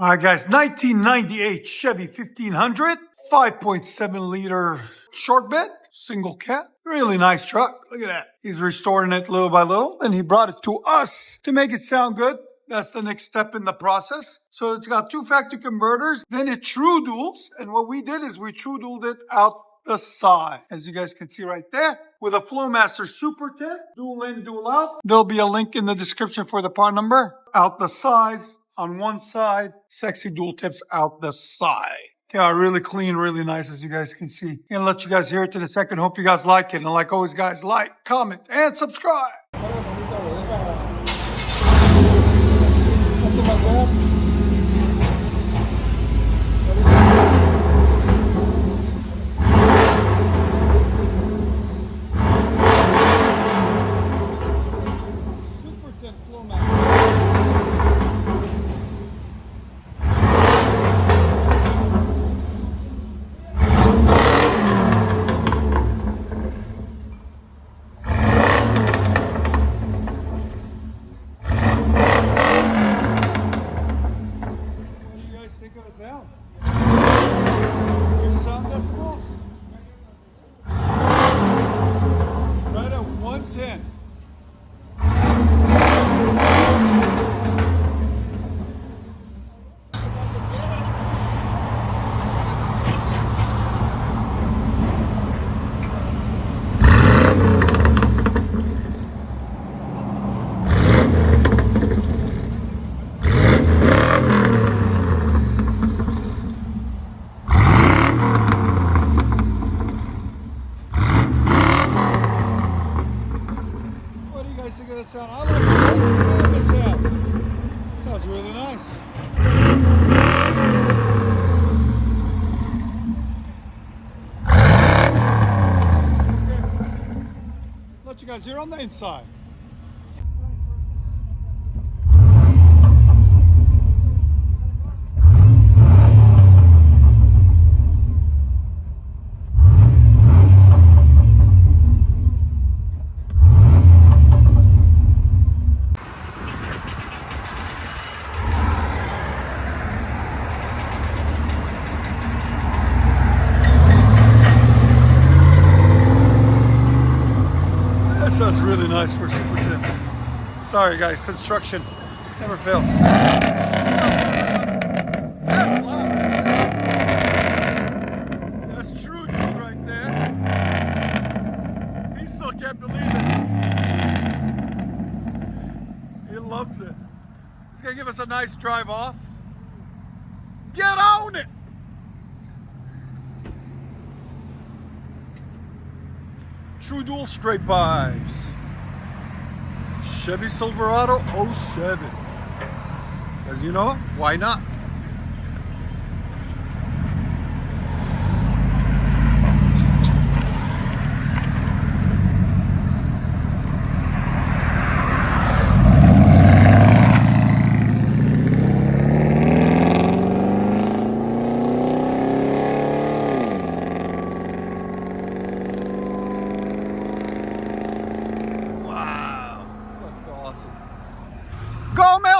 All right, guys, 1998 Chevy 1500, 5.7 liter short bed, single cab. Really nice truck. Look at that. He's restoring it little by little, and he brought it to us to make it sound good. That's the next step in the process. So it's got two factory converters, then it true duals, and what we did is we true dualed it out the side, as you guys can see right there, with a Flowmaster Super 10, dual in, dual out. There'll be a link in the description for the part number. Out the sides on one side, sexy dual tips out the side. Yeah, really clean, really nice, as you guys can see. Gonna let you guys hear it in a second. Hope you guys like it. And like always, guys, like, comment, and subscribe. Sound. Your sound decibels? Right at 110. Think of the sound. I love the sound. It sounds really nice. Let you guys hear on the inside. Sounds really nice for a Super 10. Sorry guys, construction never fails. That's loud. That's true dude right there. He still can't believe it. He loves it. He's gonna give us a nice drive off. Get on it! True dual straight pipes. Chevy Silverado 07. As you know, why not? Go, Mel!